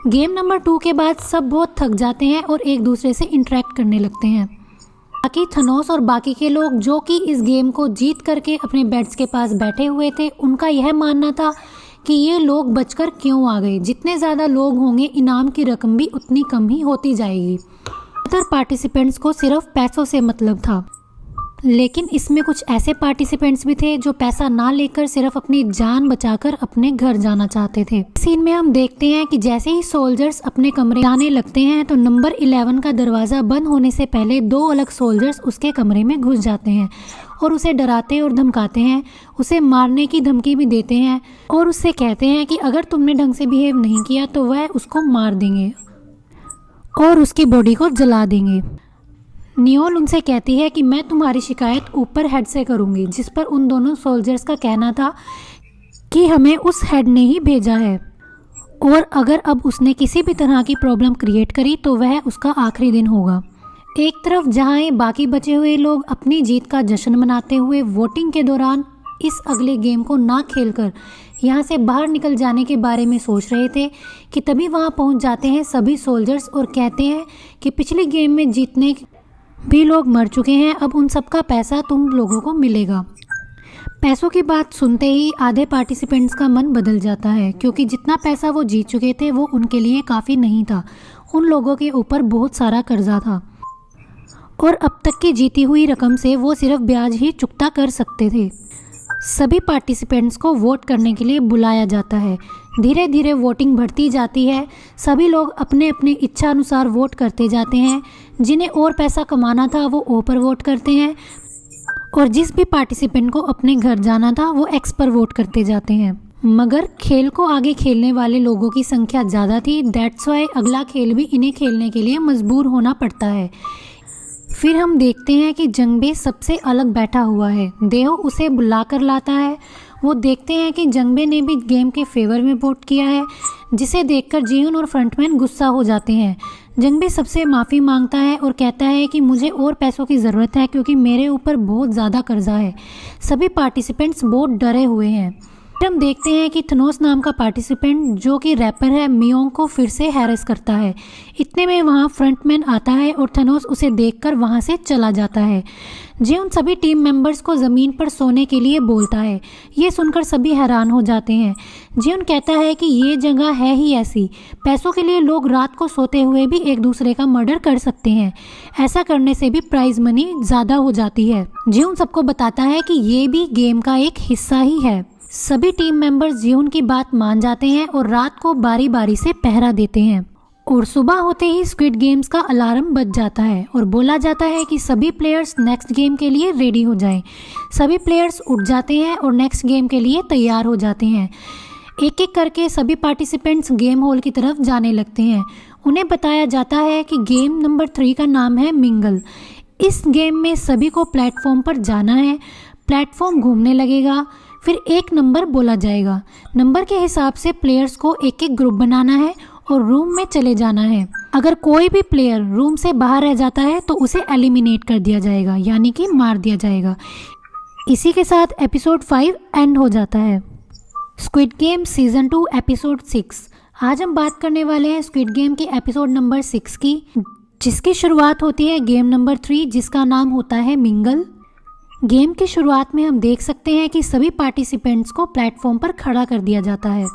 गेम नंबर 2 के बाद सब बहुत थक जाते हैं और एक दूसरे से इंटरेक्ट करने लगते हैं। बाकी थनोस और बाकी के लोग जो कि इस गेम को जीत करके अपने बेड्स के पास बैठे हुए थे, उनका यह मानना था कि ये लोग बचकर क्यों आ गए। जितने ज़्यादा लोग होंगे इनाम की रकम भी उतनी कम ही होती जाएगी। अदर पार्टिसिपेंट्स को सिर्फ पैसों से मतलब था, लेकिन इसमें कुछ ऐसे पार्टिसिपेंट्स भी थे जो पैसा ना लेकर सिर्फ अपनी जान बचाकर अपने घर जाना चाहते थे। सीन में हम देखते हैं कि जैसे ही सोल्जर्स अपने कमरे जाने लगते हैं तो नंबर 11 का दरवाज़ा बंद होने से पहले 2 अलग सोल्जर्स उसके कमरे में घुस जाते हैं और उसे डराते और धमकाते हैं, उसे मारने की धमकी भी देते हैं और उससे कहते हैं कि अगर तुमने ढंग से बिहेव नहीं किया तो वह उसको मार देंगे और उसकी बॉडी को जला देंगे। नियोल उनसे कहती है कि मैं तुम्हारी शिकायत ऊपर हेड से करूंगी, जिस पर उन दोनों सोल्जर्स का कहना था कि हमें उस हेड ने ही भेजा है और अगर अब उसने किसी भी तरह की प्रॉब्लम क्रिएट करी तो वह उसका आखिरी दिन होगा। एक तरफ जहां ये बाकी बचे हुए लोग अपनी जीत का जश्न मनाते हुए वोटिंग के दौरान इस अगले गेम को ना खेलकर यहाँ से बाहर निकल जाने के बारे में सोच रहे थे कि तभी वहाँ पहुँच जाते हैं सभी सोल्जर्स और कहते हैं कि पिछली गेम में जीतने भी लोग मर चुके हैं, अब उन सब का पैसा तुम लोगों को मिलेगा। पैसों की बात सुनते ही आधे पार्टिसिपेंट्स का मन बदल जाता है, क्योंकि जितना पैसा वो जीत चुके थे वो उनके लिए काफ़ी नहीं था। उन लोगों के ऊपर बहुत सारा कर्जा था और अब तक की जीती हुई रकम से वो सिर्फ ब्याज ही चुकता कर सकते थे। सभी पार्टिसिपेंट्स को वोट करने के लिए बुलाया जाता है। धीरे धीरे वोटिंग बढ़ती जाती है। सभी लोग अपने अपने इच्छा अनुसार वोट करते जाते हैं। जिन्हें और पैसा कमाना था वो ओ पर वोट करते हैं और जिस भी पार्टिसिपेंट को अपने घर जाना था वो एक्स पर वोट करते जाते हैं। मगर खेल को आगे खेलने वाले लोगों की संख्या ज़्यादा थी, दैट्स वाई अगला खेल भी इन्हें खेलने के लिए मजबूर होना पड़ता है। फिर हम देखते हैं कि जंगबे सबसे अलग बैठा हुआ है। देहो उसे बुला कर लाता है। वो देखते हैं कि जंगबे ने भी गेम के फेवर में वोट किया है, जिसे देखकर जीहुन और फ्रंटमैन गुस्सा हो जाते हैं। जंगबे सबसे माफ़ी मांगता है और कहता है कि मुझे और पैसों की ज़रूरत है क्योंकि मेरे ऊपर बहुत ज़्यादा कर्जा है। सभी पार्टिसिपेंट्स बहुत डरे हुए हैं। फिर हम देखते हैं कि थनोस नाम का पार्टिसिपेंट जो कि रैपर है मियोंग को फिर से हैरेस करता है। इतने में वहाँ फ्रंटमैन आता है और थनोस उसे देखकर वहाँ से चला जाता है। जीहुन सभी टीम मेंबर्स को ज़मीन पर सोने के लिए बोलता है। ये सुनकर सभी हैरान हो जाते हैं। जीहुन कहता है कि ये जगह है ही ऐसी, पैसों के लिए लोग रात को सोते हुए भी एक दूसरे का मर्डर कर सकते हैं। ऐसा करने से भी प्राइज मनी ज़्यादा हो जाती है। जीहुन सबको बताता है कि ये भी गेम का एक हिस्सा ही है। सभी टीम मेंबर्स जीहुन की बात मान जाते हैं और रात को बारी बारी से पहरा देते हैं और सुबह होते ही स्क्विड गेम्स का अलार्म बज जाता है और बोला जाता है कि सभी प्लेयर्स नेक्स्ट गेम के लिए रेडी हो जाएं। सभी प्लेयर्स उठ जाते हैं और नेक्स्ट गेम के लिए तैयार हो जाते हैं। एक एक करके सभी पार्टिसिपेंट्स गेम हॉल की तरफ जाने लगते हैं। उन्हें बताया जाता है कि गेम नंबर 3 का नाम है मिंगल। इस गेम में सभी को प्लेटफॉर्म पर जाना है। प्लेटफॉर्म घूमने लगेगा, फिर एक नंबर बोला जाएगा। नंबर के हिसाब से प्लेयर्स को एक एक ग्रुप बनाना है और रूम में चले जाना है। अगर कोई भी प्लेयर रूम से बाहर रह जाता है तो उसे एलिमिनेट कर दिया जाएगा, यानी कि मार दिया जाएगा। इसी के साथ एपिसोड 5 एंड हो जाता है। Squid game season 2 episode 6। आज हम बात करने वाले हैं स्क्विड गेम के एपिसोड नंबर 6 की, जिसकी शुरुआत होती है गेम नंबर 3 जिसका नाम होता है मिंगल। गेम की शुरुआत में हम देख सकते हैं कि सभी पार्टिसिपेंट्स को प्लेटफॉर्म पर खड़ा कर दिया जाता है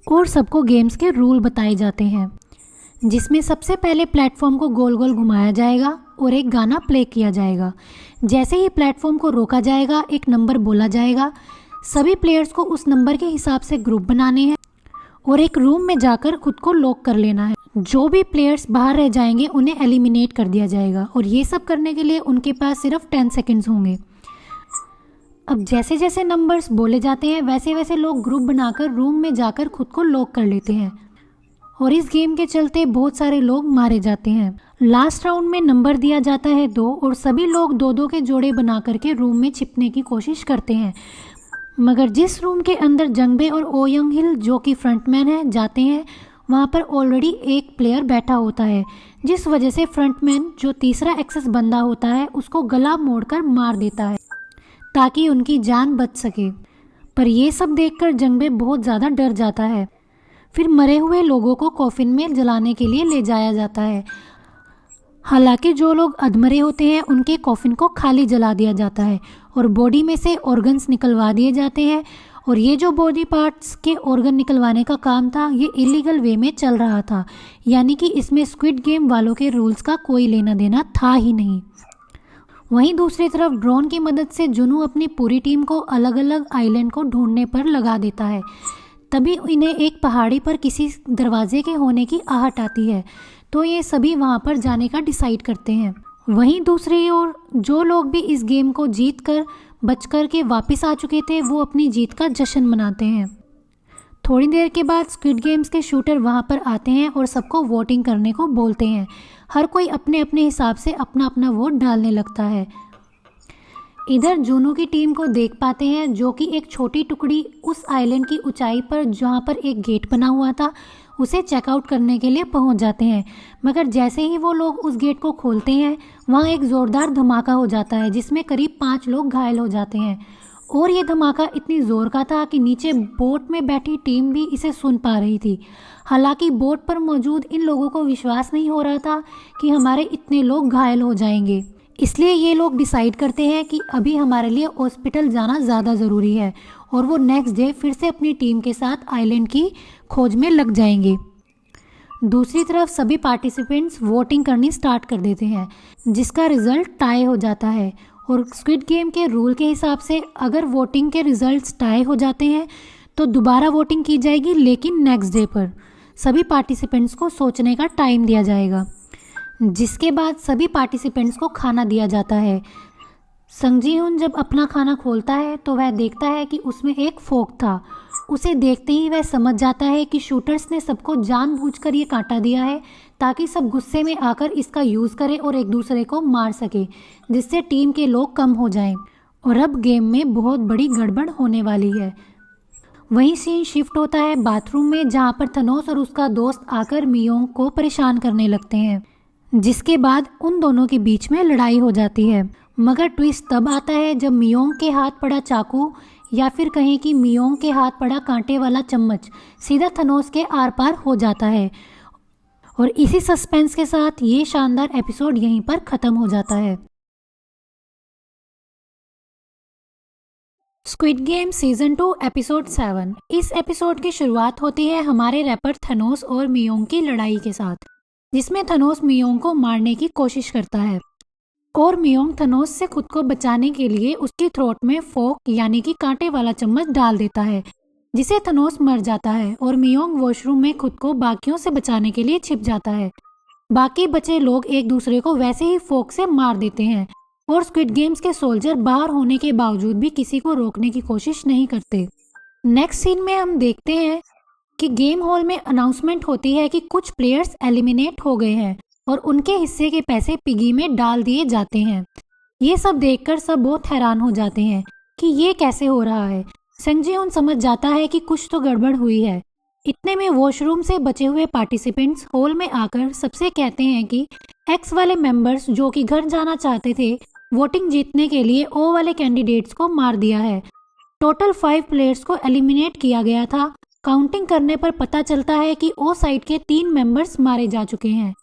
और सबको गेम्स के रूल बताए जाते हैं, जिसमें सबसे पहले प्लेटफॉर्म को गोल गोल घुमाया जाएगा और एक गाना प्ले किया जाएगा। जैसे ही प्लेटफॉर्म को रोका जाएगा एक नंबर बोला जाएगा। सभी प्लेयर्स को उस नंबर के हिसाब से ग्रुप बनाने हैं और एक रूम में जाकर खुद को लॉक कर लेना है। जो भी प्लेयर्स बाहर रह जाएंगे उन्हें एलिमिनेट कर दिया जाएगा और ये सब करने के लिए उनके पास सिर्फ 10 सेकेंड्स होंगे। अब जैसे जैसे नंबर्स बोले जाते हैं वैसे वैसे लोग ग्रुप बनाकर रूम में जाकर खुद को लॉक कर लेते हैं और इस गेम के चलते बहुत सारे लोग मारे जाते हैं। लास्ट राउंड में नंबर दिया जाता है 2 और सभी लोग 2-2 के जोड़े बना करके रूम में छिपने की कोशिश करते हैं। मगर जिस रूम के अंदर जंगबे और ओ यंग हिल जो कि फ्रंटमैन है जाते हैं वहाँ पर ऑलरेडी एक प्लेयर बैठा होता है, जिस वजह से फ्रंटमैन जो तीसरा एक्सेस बंदा होता है उसको गला मोड़कर मार देता है ताकि उनकी जान बच सके। पर ये सब देखकर जंगबे बहुत ज़्यादा डर जाता है। फिर मरे हुए लोगों को कॉफिन में जलाने के लिए ले जाया जाता है। हालांकि जो लोग अधमरे होते हैं उनके कॉफिन को खाली जला दिया जाता है और बॉडी में से ऑर्गन्स निकलवा दिए जाते हैं। और ये जो बॉडी पार्ट्स के ऑर्गन निकलवाने का काम था ये इलीगल वे में चल रहा था, यानी कि इसमें स्क्विड गेम वालों के रूल्स का कोई लेना देना था ही नहीं। वहीं दूसरी तरफ ड्रोन की मदद से जुनू अपनी पूरी टीम को अलग अलग आइलैंड को ढूंढने पर लगा देता है। तभी इन्हें एक पहाड़ी पर किसी दरवाजे के होने की आहट आती है, तो ये सभी वहाँ पर जाने का डिसाइड करते हैं। वहीं दूसरी ओर जो लोग भी इस गेम को जीत कर बच कर के वापस आ चुके थे वो अपनी जीत का जश्न मनाते हैं। थोड़ी देर के बाद स्क्विड गेम्स के शूटर वहाँ पर आते हैं और सबको वोटिंग करने को बोलते हैं। हर कोई अपने अपने हिसाब से अपना अपना वोट डालने लगता है। इधर जुनू की टीम को देख पाते हैं जो कि एक छोटी टुकड़ी उस आइलैंड की ऊंचाई पर जहाँ पर एक गेट बना हुआ था उसे चेकआउट करने के लिए पहुँच जाते हैं। मगर जैसे ही वो लोग उस गेट को खोलते हैं वहाँ एक ज़ोरदार धमाका हो जाता है जिसमें करीब 5 लोग घायल हो जाते हैं। और ये धमाका इतनी ज़ोर का था कि नीचे बोट में बैठी टीम भी इसे सुन पा रही थी। हालांकि बोट पर मौजूद इन लोगों को विश्वास नहीं हो रहा था कि हमारे इतने लोग घायल हो जाएंगे, इसलिए ये लोग डिसाइड करते हैं कि अभी हमारे लिए हॉस्पिटल जाना ज़्यादा ज़रूरी है और वो नेक्स्ट डे फिर से अपनी टीम के साथ आइलैंड की खोज में लग जाएंगे। दूसरी तरफ सभी पार्टिसिपेंट्स वोटिंग करनी स्टार्ट कर देते हैं जिसका रिज़ल्ट टाई हो जाता है और स्क्विड गेम के रूल के हिसाब से अगर वोटिंग के रिजल्ट्स टाई हो जाते हैं तो दोबारा वोटिंग की जाएगी, लेकिन नेक्स्ट डे पर सभी पार्टिसिपेंट्स को सोचने का टाइम दिया जाएगा, जिसके बाद सभी पार्टिसिपेंट्स को खाना दिया जाता है। संग जी हुन जब अपना खाना खोलता है तो वह देखता है कि उसमें एक फोक था। उसे देखते ही वह समझ जाता है कि शूटर्स ने सबको जानबूझकर ये कांटा दिया है ताकि सब गुस्से में आकर इसका यूज़ करें और एक दूसरे को मार सके, जिससे टीम के लोग कम हो जाएं और अब गेम में बहुत बड़ी गड़बड़ होने वाली है। वहीं सीन शिफ्ट होता है बाथरूम में जहाँ पर थनोस और उसका दोस्त आकर मियोंग को परेशान करने लगते हैं, जिसके बाद उन दोनों के बीच में लड़ाई हो जाती है। मगर ट्विस्ट तब आता है जब मियोंग के हाथ पड़ा चाकू या फिर कहें कि मियोंग के हाथ पड़ा कांटे वाला चम्मच सीधा थनोस के आर पार हो जाता है। और इसी सस्पेंस के साथ ये शानदार एपिसोड यहीं पर ख़त्म हो जाता है। Squid game season 2 episode 7। इस एपिसोड की शुरुआत होती है हमारे रैपर थनोस और मियोंग की लड़ाई के साथ, जिसमें थनोस मियोंग को मारने की कोशिश करता है और मियोंग थनोस से खुद को बचाने के लिए उसकी थ्रोट में फोक यानी कि कांटे वाला चम्मच डाल देता है, जिसे थनोस मर जाता है और मियोंग वॉशरूम में खुद को बाकियों से बचाने के लिए छिप जाता है। बाकी बचे लोग एक दूसरे को वैसे ही फोक से मार देते हैं और स्क्विड गेम्स के सोल्जर बाहर होने के बावजूद भी किसी को रोकने की कोशिश नहीं करते। नेक्स्ट सीन में हम देखते हैं कि गेम हॉल में अनाउंसमेंट होती है कि कुछ प्लेयर्स एलिमिनेट हो गए हैं और उनके हिस्से के पैसे पिगी में डाल दिए जाते हैं। ये सब देखकर सब बहुत हैरान हो जाते हैं कि ये कैसे हो रहा है। संग जी हुन समझ जाता है कि कुछ तो गड़बड़ हुई है। इतने में वॉशरूम से बचे हुए पार्टिसिपेंट्स हॉल में आकर सबसे कहते हैं कि एक्स वाले मेंबर्स जो कि घर जाना चाहते थे वोटिंग जीतने के लिए ओ वाले कैंडिडेट्स को मार दिया है। टोटल 5 प्लेयर्स को एलिमिनेट किया गया था। काउंटिंग करने पर पता चलता है कि ओ साइड के 3 मेंबर्स मारे जा चुके हैं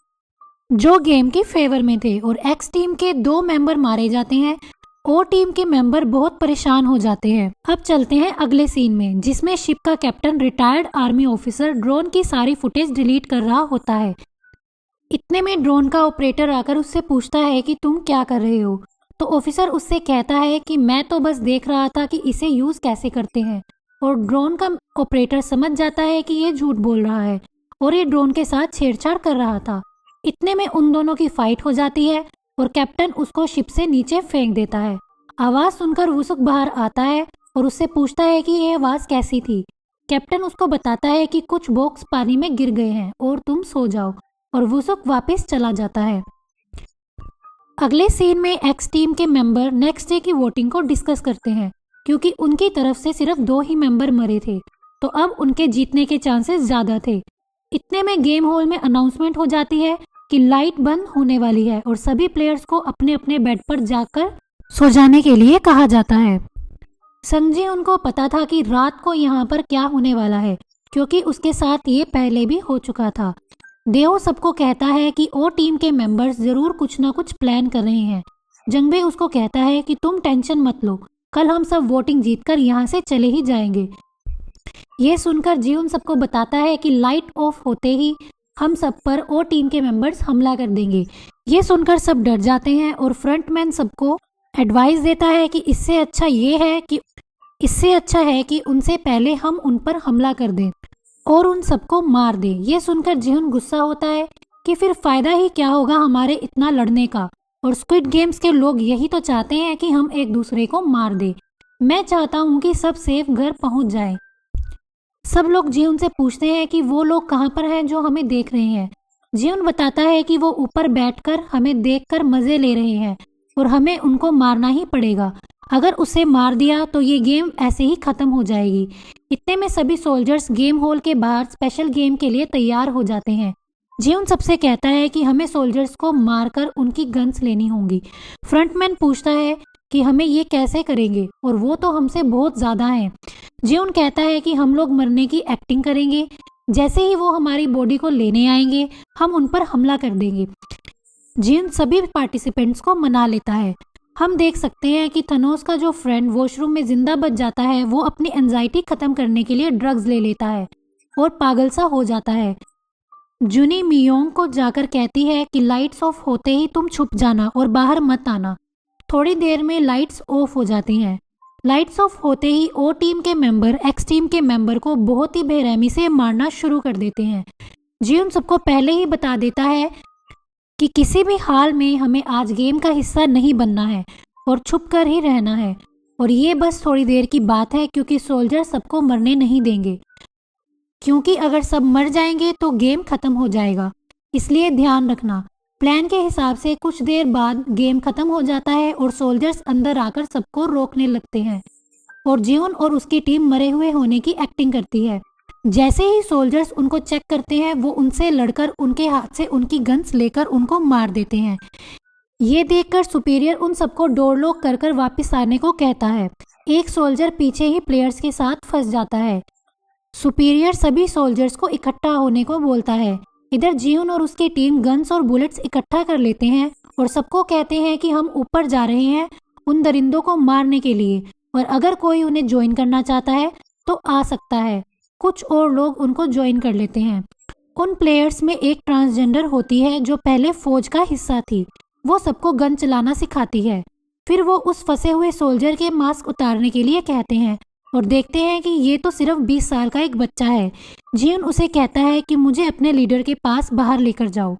जो गेम के फेवर में थे और एक्स टीम के 2 मेंबर मारे जाते हैं। ओ टीम के मेंबर बहुत परेशान हो जाते हैं। अब चलते हैं अगले सीन में, जिसमें शिप का captain retired army officer drone की सारी फुटेज डिलीट कर रहा होता है। इतने में ड्रोन का ऑपरेटर आकर उससे पूछता है कि तुम क्या कर रहे हो, तो ऑफिसर उससे कहता है कि मैं तो बस देख रहा था कि इसे यूज कैसे करते हैं। और ड्रोन का ऑपरेटर समझ जाता है कि ये झूठ बोल रहा है और ये ड्रोन के साथ छेड़छाड़ कर रहा था। इतने में उन दोनों की फाइट हो जाती है और कैप्टन उसको शिप से नीचे फेंक देता है। आवाज सुनकर वुसुक बाहर आता है और उससे पूछता है कि ये आवाज कैसी थी। कैप्टन उसको बताता है कि कुछ बॉक्स पानी में गिर गए हैं और तुम सो जाओ, और वुसुक वापस चला जाता है। अगले सीन में एक्स टीम के मेंबर नेक्स्ट डे की वोटिंग को डिस्कस करते हैं, क्योंकि उनकी तरफ से सिर्फ 2 ही मेंबर मरे थे, तो अब उनके जीतने के चांसेस ज्यादा थे। इतने में गेम हॉल में अनाउंसमेंट हो जाती है कि लाइट बंद होने वाली है और सभी प्लेयर्स को अपने अपने बेड पर जाकर सो जाने के लिए कहा जाता है। संगजी उनको पता था कि रात को यहाँ पर क्या होने वाला है, क्योंकि उसके साथ ये पहले भी हो चुका था। देओ सबको कहता है कि ओ टीम के मेंबर्स जरूर कुछ ना कुछ प्लान कर रहे हैं। जंगबे उसको कहता है कि तुम टेंशन मत लो, कल हम सब वोटिंग जीतकर यहाँ से चले ही जाएंगे। ये सुनकर जी उन सबको बताता है कि लाइट ऑफ होते ही हम सब पर ओ टीम के मेंबर्स हमला कर देंगे। ये सुनकर सब डर जाते हैं और फ्रंटमैन सबको एडवाइस देता है कि इससे अच्छा है कि उनसे पहले हम उन पर हमला कर दें और उन सबको मार दें। ये सुनकर जिहुन गुस्सा होता है कि फिर फायदा ही क्या होगा हमारे इतना लड़ने का, और स्क्विड गेम्स के लोग यही तो चाहते हैं कि हम एक दूसरे को मार दें। मैं चाहता हूँ कि सब सेफ घर पहुँच जाएं। सब लोग जिहुन से पूछते हैं कि वो लोग कहाँ पर हैं जो हमें देख रहे हैं। जिहुन बताता है कि वो ऊपर बैठकर हमें देखकर मजे ले रहे हैं और हमें उनको मारना ही पड़ेगा। अगर उसे मार दिया तो ये गेम ऐसे ही खत्म हो जाएगी। इतने में सभी सोल्जर्स गेम हॉल के बाहर स्पेशल गेम के लिए तैयार हो जाते हैं। जिहुन सबसे कहता है कि हमें सोल्जर्स को मारकर उनकी गन्स लेनी होंगी। फ्रंटमैन पूछता है कि हमें ये कैसे करेंगे, और वो तो हमसे बहुत ज्यादा हैं। जिहुन कहता है कि हम लोग मरने की एक्टिंग करेंगे, जैसे ही वो हमारी बॉडी को लेने आएंगे हम उन पर हमला कर देंगे। जिहुन सभी पार्टिसिपेंट्स को मना लेता है। हम देख सकते हैं कि थनोस का जो फ्रेंड वॉशरूम में जिंदा बच जाता है, वो अपनी एंजाइटी खत्म करने के लिए ड्रग्स ले लेता है और पागल सा हो जाता है। जुनी मियोंग को जाकर कहती है कि लाइट्स ऑफ होते ही तुम छुप जाना और बाहर मत आना। थोड़ी देर में लाइट्स ऑफ हो जाती हैं। लाइट्स ऑफ होते ही ओ टीम के मेंबर एक्स टीम के मेंबर को बहुत ही बेरहमी से मारना शुरू कर देते हैं। जिहुन सबको पहले ही बता देता है कि किसी भी हाल में हमें आज गेम का हिस्सा नहीं बनना है और छुप कर ही रहना है, और ये बस थोड़ी देर की बात है, क्योंकि सोल्जर सबको मरने नहीं देंगे, क्योंकि अगर सब मर जाएंगे तो गेम खत्म हो जाएगा, इसलिए ध्यान रखना। प्लान के हिसाब से कुछ देर बाद गेम खत्म हो जाता है और सोल्जर्स अंदर आकर सबको रोकने लगते हैं और जिहुन और उसकी टीम मरे हुए होने की एक्टिंग करती है। जैसे ही सोल्जर्स उनको चेक करते हैं वो उनसे लड़कर उनके हाथ से उनकी गन्स लेकर उनको मार देते हैं। ये देखकर सुपीरियर उन सबको डोर लॉक कर कर वापस आने को कहता है। एक सोल्जर पीछे ही प्लेयर्स के साथ फंस जाता है। सुपीरियर सभी सोल्जर्स को इकट्ठा होने को बोलता है। इधर जिहुन और उसकी टीम गन्स और बुलेट्स इकट्ठा कर लेते हैं और सबको कहते हैं कि हम ऊपर जा रहे हैं उन दरिंदों को मारने के लिए, और अगर कोई उन्हें ज्वाइन करना चाहता है तो आ सकता है। कुछ और लोग उनको ज्वाइन कर लेते हैं। उन प्लेयर्स में एक ट्रांसजेंडर होती है जो पहले फौज का हिस्सा थी। वो सबको गन चलाना सिखाती है। फिर वो उस फंसे हुए सोल्जर के मास्क उतारने के लिए कहते हैं और देखते हैं कि ये तो सिर्फ 20 साल का एक बच्चा है। जिहुन उसे कहता है कि मुझे अपने लीडर के पास बाहर लेकर जाओ।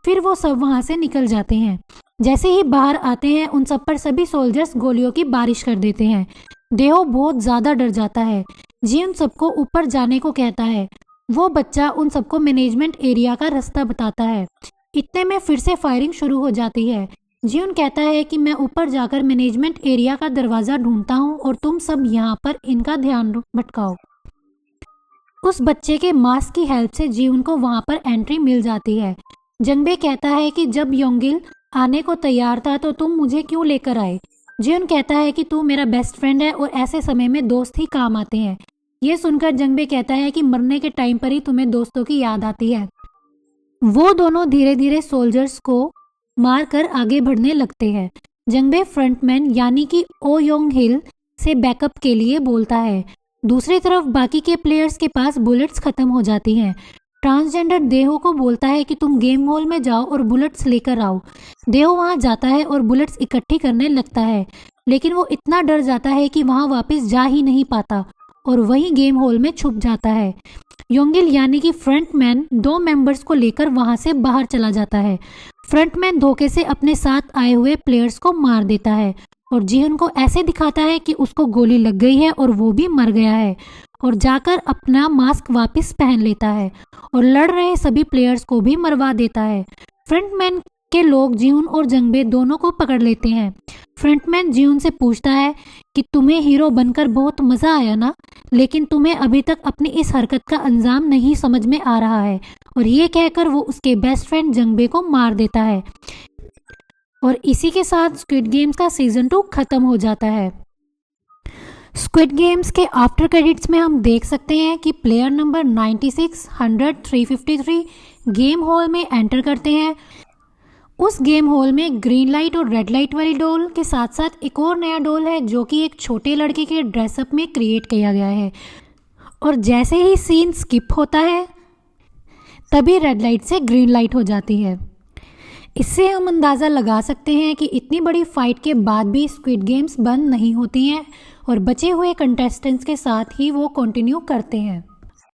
फिर वो सब वहां से निकल जाते हैं। जैसे ही बाहर आते हैं उन सब पर सभी सोल्जर्स गोलियों की बारिश कर देते हैं। देहो बहुत ज्यादा डर जाता है। जिहुन सबको ऊपर जाने को कहता है। वो बच्चा उन सबको मैनेजमेंट एरिया का रास्ता बताता है। इतने में फिर से फायरिंग शुरू हो जाती है। जिहुन कहता है कि मैं ऊपर जाकर मैनेजमेंट एरिया का दरवाजा ढूंढता हूँ और तुम सब यहाँ पर इनका ध्यान भटकाओ। उस बच्चे के मास्क की हेल्प से जिहुन को वहां पर एंट्री मिल जाती है। जंगबे कहता है कि जब योंगिल आने को तैयार था तो तुम मुझे क्यों लेकर आए। जिहुन कहता है कि तू मेरा बेस्ट फ्रेंड है और ऐसे समय में दोस्त ही काम आते हैं। ये सुनकर जंगबे कहता है कि मरने के टाइम पर ही तुम्हें दोस्तों की याद आती है। वो दोनों धीरे धीरे सोल्जर्स को मारकर आगे बढ़ने लगते हैं। जंगबे फ्रंटमैन यानी कि ओ योंग हिल से बैकअप के लिए बोलता है। दूसरी तरफ बाकी के प्लेयर्स के पास बुलेट्स खत्म हो जाती हैं। ट्रांसजेंडर देहो को बोलता है कि तुम गेम हॉल में जाओ और बुलेट्स लेकर आओ। देहो वहां जाता है और बुलेट्स इकट्ठी करने लगता है, लेकिन वो इतना डर जाता है कि वहां वापस जा ही नहीं पाता और वही गेम हॉल में छुप जाता है। योंगिल यानी कि फ्रंटमैन 2 मेंबर्स को लेकर वहां से बाहर चला जाता है। फ्रंटमैन धोखे से अपने साथ आए हुए प्लेयर्स को मार देता है और जीहन को ऐसे दिखाता है कि उसको गोली लग गई है और वो भी मर गया है, और जाकर अपना मास्क वापस पहन लेता है और लड़ रहे सभी प्लेयर्स को भी मरवा देता है। फ्रंटमैन के लोग जीहुन और जंगबे दोनों को पकड़ लेते हैं। फ्रंटमैन जीहुन से पूछता है कि तुम्हें हीरो बनकर बहुत मजा आया ना, लेकिन तुम्हें अभी तक अपनी इस हरकत का अंजाम नहीं समझ में आ रहा है, और ये कहकर वो उसके बेस्ट फ्रेंड जंगबे को मार देता है। और इसी के साथ स्क्विड गेम्स का सीजन 2 खत्म हो जाता है। स्क्विड गेम्स के आफ्टर क्रेडिट्स में हम देख सकते हैं कि प्लेयर नंबर 96, 100, 353 गेम हॉल में एंटर करते हैं। उस गेम हॉल में ग्रीन लाइट और रेड लाइट वाली डोल के साथ साथ एक और नया डोल है जो कि एक छोटे लड़के के ड्रेसअप में क्रिएट किया गया है, और जैसे ही सीन स्किप होता है तभी रेड लाइट से ग्रीन लाइट हो जाती है। इससे हम अंदाज़ा लगा सकते हैं कि इतनी बड़ी फाइट के बाद भी स्क्विड गेम्स बंद नहीं होती हैं और बचे हुए कंटेस्टेंट्स के साथ ही वो कंटिन्यू करते हैं।